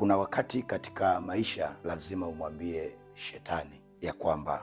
Kuna wakati katika maisha lazima umwambie shetani ya kwamba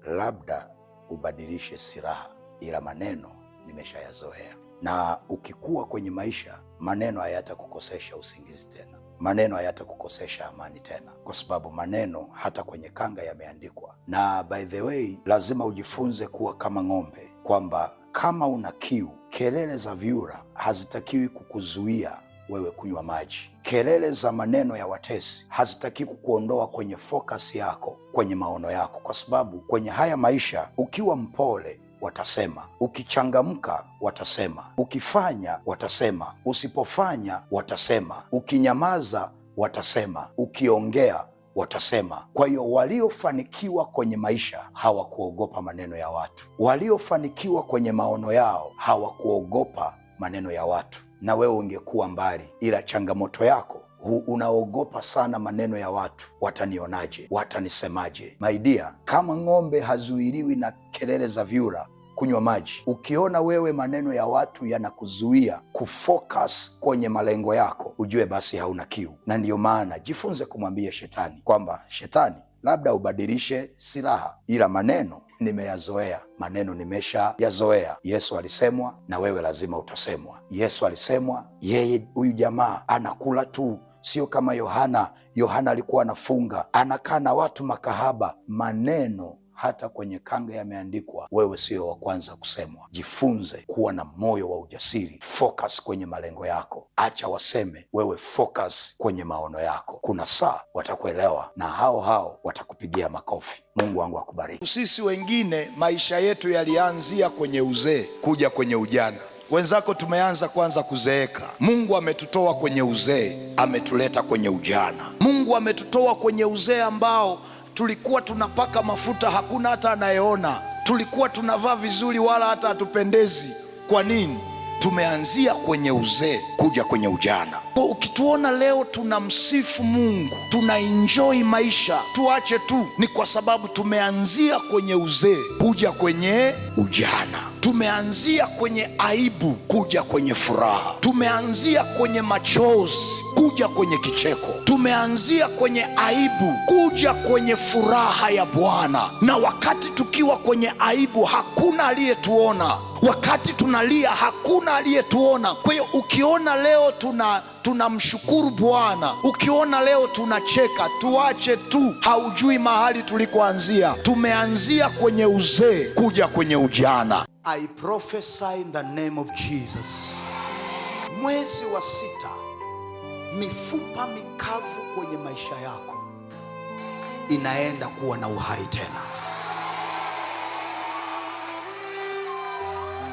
labda ubadilishe silaha, ila maneno nimeshayazoea. Na ukikua kwenye maisha, maneno hayatakukosesha usingizi tena, maneno hayatakukosesha amani tena, kwa sababu maneno hata kwenye kanga yameandikwa. Na by the way, lazima ujifunze kuwa kama ng'ombe, kwamba kama una kiu, kelele za vyura hazitakiwi kukuzuia wewe kunywa maji. Kelele za maneno ya watesi hazitaki kukuondoa kwenye focus yako, kwenye maono yako, kwa sababu kwenye haya maisha ukiwa mpole watasema, ukichangamka watasema, ukifanya watasema, usipofanya watasema, ukinyamaza watasema, ukiongea watasema. Kwa hiyo waliofanikiwa kwenye maisha hawakuogopa maneno ya watu, waliofanikiwa kwenye maono yao hawakuogopa maneno ya watu. Na wewe ungekuwa mbali, ila changamoto yako unaogopa sana maneno ya watu. Watanionaje? Watanisemaje? My dear, kama ng'ombe hazuiliwi na kelele za vyura kunywa maji, ukiona wewe maneno ya watu yanakuzuia kufocus kwenye malengo yako, ujue basi hauna kiu. Na ndiyo maana jifunze kumwambia shetani kwamba shetani, labda ubadilishe silaha, ila maneno nimeyazoea, maneno nimeshayazoea. Yesu alisemwa na wewe lazima utasemwa. Yesu alisemwa, yeye huyu jamaa anakula tu, sio kama Yohana. Yohana alikuwa anafunga, anakaa na watu makahaba. Maneno hata kwenye kanga yameandikwa. Wewe sio wa kwanza kusemwa. Jifunze kuwa na moyo wa ujasiri. Focus kwenye malengo yako, acha waseme, wewe focus kwenye maono yako. Kuna saa watakuelewa na hao watakupigia makofi. Mungu wangu akubariki. Sisi wengine maisha yetu yalianzia kwenye uzee kuja kwenye ujana. Wenzako tumeanza kwanza kuzeeka. Mungu ametutoa kwenye uzee, ametuleta kwenye ujana. Mungu ametutoa kwenye uzee ambao tulikuwa tunapaka mafuta hakuna hata anayeona, tulikuwa tunavaa vizuri wala hata hatupendezi. Kwa nini? Tumeanzia kwenye uzee kuja kwenye ujana. Kwa ukituona leo tunamsifu Mungu, tunaenjoy maisha, tuache tu, ni kwa sababu tumeanzia kwenye uzee kuja kwenye ujana. Tumeanzia kwenye aibu kuja kwenye furaha. Tumeanzia kwenye machozi kuja kwenye kicheko. Tumeanzia kwenye aibu kuja kwenye furaha ya Bwana. Na wakati tukiwa kwenye aibu hakuna aliyetuona, wakati tunalia hakuna aliyetuona. Kwa hiyo ukiona leo tunamshukuru Bwana, ukiona leo tunacheka, tuache tu, haujui mahali tulikoanzia. Tumeanzia kwenye uzee kuja kwenye ujana. I prophesy in the name of Jesus. Mwezi wa 6, mifupa mikavu kwenye maisha yako inaenda kuwa na uhai tena.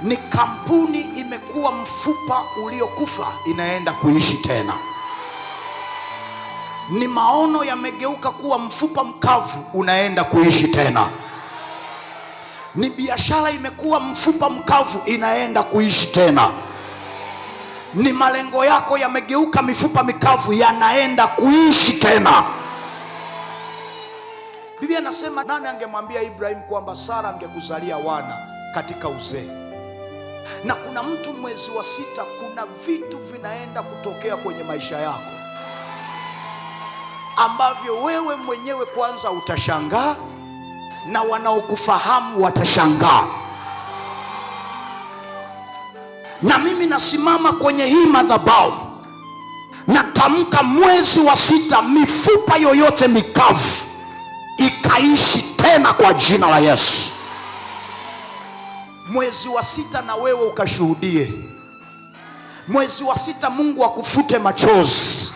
Ni kampuni imekuwa mfupa uliokufa, inaenda kuishi tena. Ni maono yamegeuka kuwa mfupa mkavu, unaenda kuishi tena. Ni biashara imekuwa mfupa mkavu, inaenda kuishi tena. Ni malengo yako yamegeuka mifupa mikavu, yanaenda kuishi tena. Biblia inasema, nani angemwambia Ibrahim kwamba Sara angekuzalia wana katika uzee? Na kuna mtu mwezi wa 6, kuna vitu vinaenda kutokea kwenye maisha yako ambavyo wewe mwenyewe kwanza utashangaa na wanaokufahamu watashangaa. Na mimi nasimama kwenye hii madhabahu, natamka mwezi wa 6, mifupa yoyote mikavu ikaishi tena kwa jina la Yesu. Mwezi wa 6 na wewe ukashuhudie. Mwezi wa 6 Mungu akufute machozi.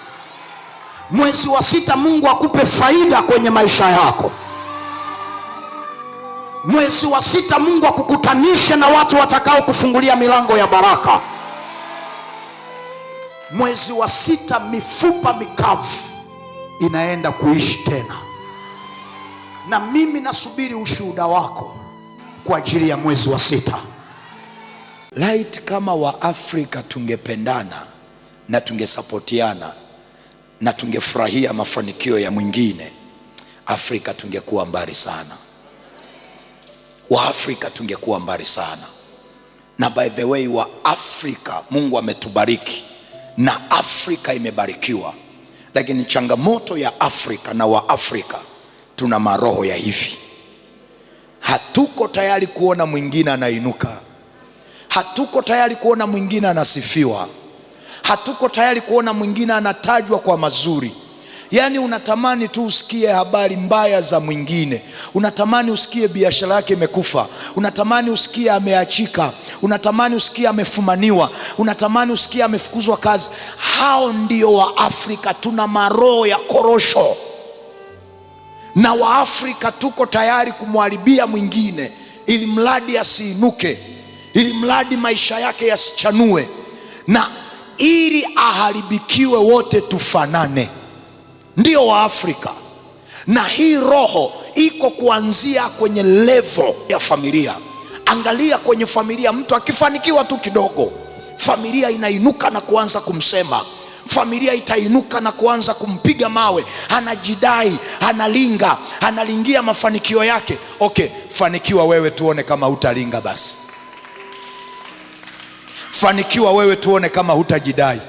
Mwezi wa 6 Mungu akupe faida kwenye maisha yako. Mwezi wa 6 Mungu akukutanishe na watu watakao kufungulia milango ya baraka. Mwezi wa 6 mifupa mikavu inaenda kuishi tena. Na mimi nasubiri ushuhuda wako kwa ajili ya mwezi wa 6. Light, kama wa Afrika tungependana na tungesapotiana na tungefurahia mafanikio ya mwingine, Afrika tungekuwa mbali sana. Wa Afrika tungekuwa mbali sana. Na by the way, wa Afrika Mungu ametubariki, na Afrika imebarikiwa. Lakini changamoto ya Afrika na Waafrika, tuna maroho ya hivi. Hatuko tayari kuona mwingine anainuka. Hatuko tayari kuona mwingine anasifiwa. Hatuko tayari kuona mwingine anatajwa kwa mazuri. Yaani unatamani tu usikie habari mbaya za mwingine. Unatamani usikie biashara yake imekufa. Unatamani usikie ameachika. Unatamani usikie amefumaniwa. Unatamani usikie amefukuzwa kazi. Hao ndio Waafrika. Tuna maroho ya korosho. Na Waafrika tuko tayari kumharibia mwingine ili mradi asiinuke, ili mradi maisha yake yasichanue, na ili aharibikiwe wote tufanane. Ndio Waafrika. Na hii roho iko kuanzia kwenye level ya familia. Angalia kwenye familia, mtu akifanikiwa tu kidogo, familia inainuka na kuanza kumsema. Familia itainuka na kuanza kumpiga mawe. Anajidai, analinga, analingia mafanikio yake. Okay, fanikiwa wewe tuone kama hutalinga basi. Fanikiwa wewe tuone kama hutajidai.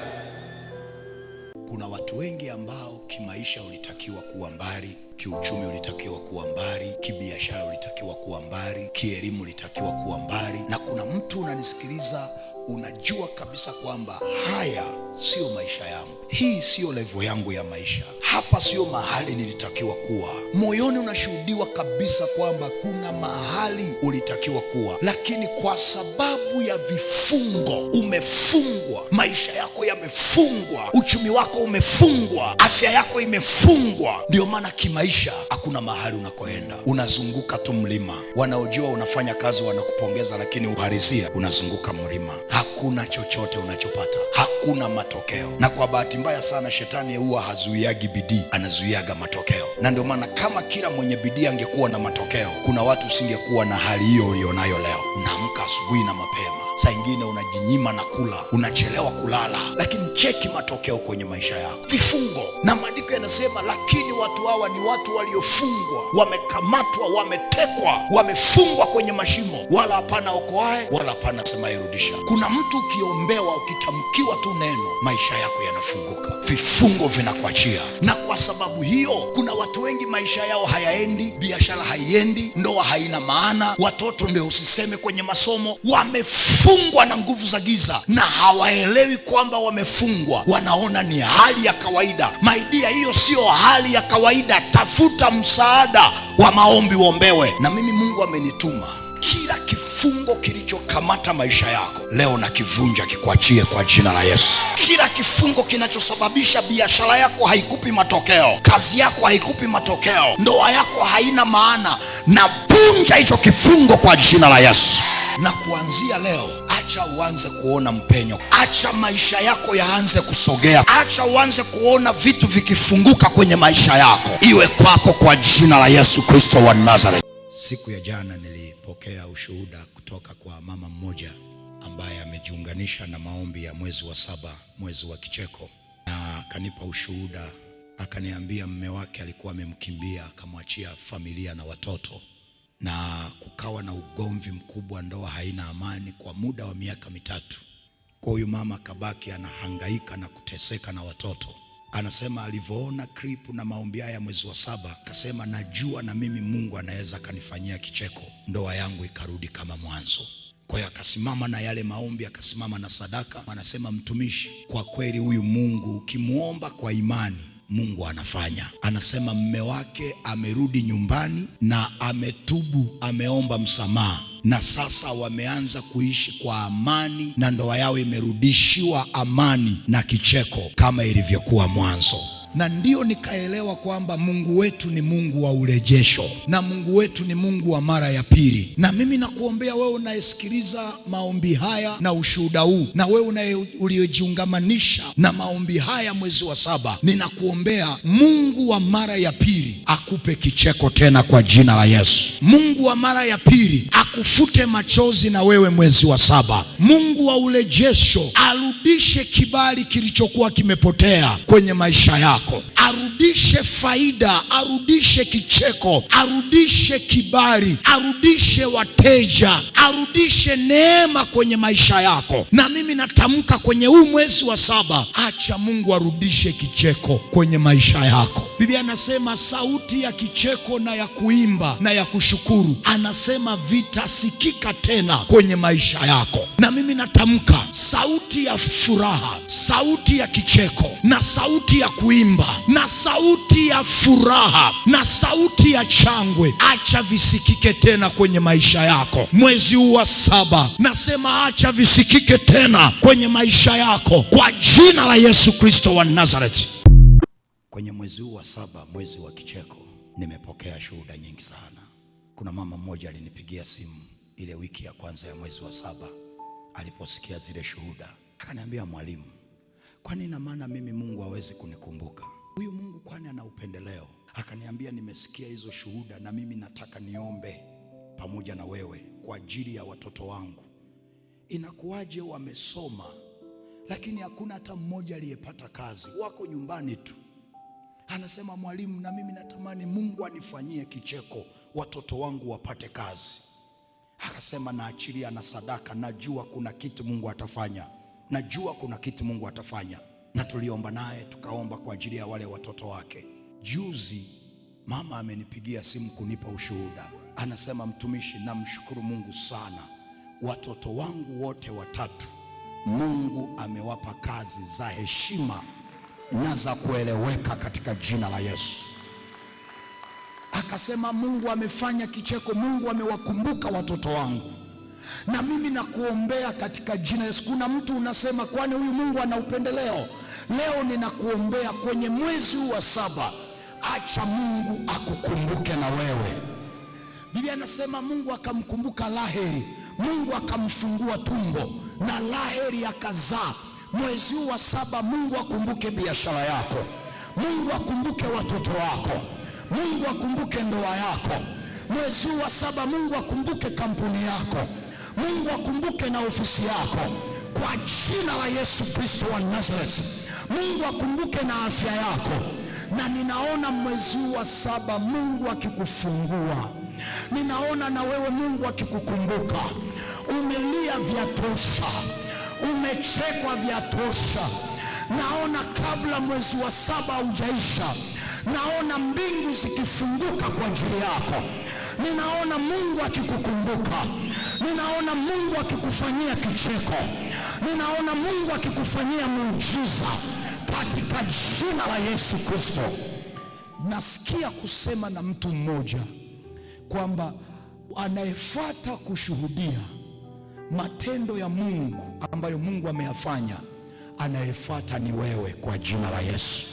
Kuna watu wengi ambao kimaisha ulitakiwa kuwa mbali, kiuchumi ulitakiwa kuwa mbali, kibiashara ulitakiwa kuwa mbali, kielimu ulitakiwa kuwa mbali. Na kuna mtu unanisikiliza, unajua kabisa kwamba haya sio maisha yangu, hii sio level yangu ya maisha, hapa sio mahali nilitakiwa kuwa. Moyoni unashuhudiwa kabisa kwamba kuna mahali ulitakiwa kuwa, lakini kwa sababu ya vifungo umefungwa. Maisha yako yamefungwa, uchumi wako umefungwa, afya yako imefungwa. Ndio maana kimaisha hakuna mahali unakoenda, unazunguka tu mlima. Wanaojua unafanya kazi wanakupongeza, lakini uhalisia unazunguka mlima. Hakuna chochote unachopata, hakuna matokeo. Na kwa bahati mbaya sana, shetani huwa hazuiagi bidii, anazuiaga matokeo. Na ndio maana kama kila mwenye bidii angekuwa na matokeo, kuna watu usingekuwa na hali hiyo ulionayo leo. Unaamka asubuhi na mapema, saa ingine unajinyima na kula, unachelewa kulala, lakini cheki matokeo kwenye maisha yako. Vifungo. Na maandiko yanasema, lakini watu hawa ni watu waliofungwa, wamekamatwa, wametekwa, wamefungwa kwenye mashimo, wala hapana okoaye, wala hapana semaye rudisha. Kuna mtu ukiombewa, ukitamkiwa tu neno, maisha yako yanafunguka, vifungo vinakuachia. Na kwa sababu hiyo, kuna watu wengi maisha yao hayaendi, biashara haiendi, ndoa haina maana, watoto ndio usiseme kwenye masomo. Wamefungwa na nguvu za giza na hawaelewi kwamba wamefungwa. Wanaona ni hali ya kawaida. Maidia, hiyo sio hali ya kawaida. Tafuta msaada wa maombi, uombewe. Na mimi Mungu amenituma, kila kifungo kilichokamata maisha yako leo na kivunja, kikuachie kwa jina la Yesu. Kila kifungo kinachosababisha biashara yako haikupi matokeo, kazi yako haikupi matokeo, ndoa yako haina maana, na vunja hicho kifungo kwa jina la Yesu. Na kuanzia leo, acha uanze kuona mpenyo. Acha maisha yako yaanze kusogea. Acha uanze kuona vitu vikifunguka kwenye maisha yako. Iwe kwako kwa jina la Yesu Kristo wa Nazareth. Siku ya jana nilipokea ushuhuda kutoka kwa mama mmoja ambaye amejiunganisha na maombi ya mwezi wa 7, mwezi wa kicheko, na akanipa ushuhuda. Akaniambia mume wake alikuwa amemkimbia, akamwachia familia na watoto, na kukawa na ugomvi mkubwa, ndoa haina amani kwa muda wa miaka 3. Kwa huyu mama kabaki anahangaika na kuteseka na watoto. Anasema alivyoona clip na maombi haya mwezi wa 7, akasema najua na mimi Mungu anaweza kanifanyia kicheko, ndoa yangu ikarudi kama mwanzo. Kwa hiyo akasimama na yale maombi, akasimama na sadaka. Anasema mtumishi, kwa kweli huyu Mungu ukimuomba kwa imani, Mungu anafanya. Anasema mume wake amerudi nyumbani na ametubu, ameomba msamaha, na sasa wameanza kuishi kwa amani, na ndoa yao imerudishiwa amani na kicheko kama ilivyokuwa mwanzo. Na ndio nikaelewa kwamba Mungu wetu ni Mungu wa urejesho, na Mungu wetu ni Mungu wa mara ya pili. Na mimi nakuombea wewe unayesikiliza maombi haya na ushuhuda huu, na wewe uliojiungamanisha na maombi haya mwezi wa 7, ninakuombea Mungu wa mara ya pili akupe kicheko tena kwa jina la Yesu. Mungu wa mara ya pili akufute machozi na wewe mwezi wa 7. Mungu wa urejesho arudishe kibali kilichokuwa kimepotea kwenye maisha yako. yako, arudishe faida, arudishe kicheko, arudishe kibali, arudishe wateja, arudishe neema kwenye maisha yako. Na mimi natamka kwenye huu mwezi wa 7, acha Mungu arudishe kicheko kwenye maisha yako. Biblia anasema sauti ya kicheko na ya kuimba na ya kushukuru, anasema vitasikika tena kwenye maisha yako. Na mimi natamka sauti ya furaha, sauti ya kicheko na sauti ya kuimba na sauti ya furaha na sauti ya shangwe, acha visikike tena kwenye maisha yako. Mwezi huu wa 7 nasema acha visikike tena kwenye maisha yako kwa jina la Yesu Kristo wa Nazareti. Kwenye mwezi huu wa 7, mwezi wa kicheko, nimepokea shuhuda nyingi sana. Kuna mama mmoja alinipigia simu ile wiki ya kwanza ya mwezi wa 7, aliposikia zile shuhuda akaniambia, mwalimu, kwani ina maana mimi Mungu hawezi kunikumbuka? Huyu Mungu kwani ana upendeleo? Akaniambia, nimesikia hizo shuhuda na mimi nataka niombe pamoja na wewe kwa ajili ya watoto wangu. Inakuwaje wamesoma lakini hakuna hata mmoja aliyepata kazi, wako nyumbani tu? Anasema, mwalimu, na mimi natamani Mungu anifanyie kicheko, watoto wangu wapate kazi. Akasema, naachilia na sadaka, najua kuna kitu Mungu atafanya, najua kuna kitu Mungu atafanya. Na tuliomba naye, tukaomba kwa ajili ya wale watoto wake. Juzi mama amenipigia simu kunipa ushuhuda, anasema, mtumishi, namshukuru Mungu sana, watoto wangu wote 3 Mungu amewapa kazi za heshima na za kueleweka katika jina la Yesu. Akasema, Mungu amefanya kicheko, Mungu amewakumbuka watoto wangu. Na mimi nakuombea katika jina Yesu. Kuna mtu unasema, kwani huyu Mungu ana upendeleo? Leo ninakuombea kwenye mwezi huu wa 7, acha Mungu akukumbuke na wewe. Biblia anasema Mungu akamkumbuka Raheli, Mungu akamfungua tumbo na Raheli akazaa. Mwezi huu wa 7 Mungu akumbuke biashara yako, Mungu akumbuke watoto wako, Mungu akumbuke ndoa yako. Mwezi huu wa 7 Mungu akumbuke kampuni yako, Mungu akumbuke na ofisi yako kwa jina la Yesu Kristo wa Nazareti. Mungu akumbuke na afya yako. Na ninaona mwezi huu wa 7 Mungu akikufungua. Ninaona na wewe Mungu akikukumbuka. Umelia vya tosha, umechekwa vya tosha. Naona kabla mwezi wa 7 haujaisha, naona mbingu zikifunguka kwa ajili yako. Ninaona Mungu akikukumbuka. Ninaona Mungu akikufanyia kicheko. Ninaona Mungu akikufanyia muujiza katika jina la Yesu Kristo. Nasikia kusema na mtu mmoja kwamba anayefuata kushuhudia matendo ya Mungu ambayo Mungu ameyafanya, anayefuata ni wewe kwa jina la Yesu.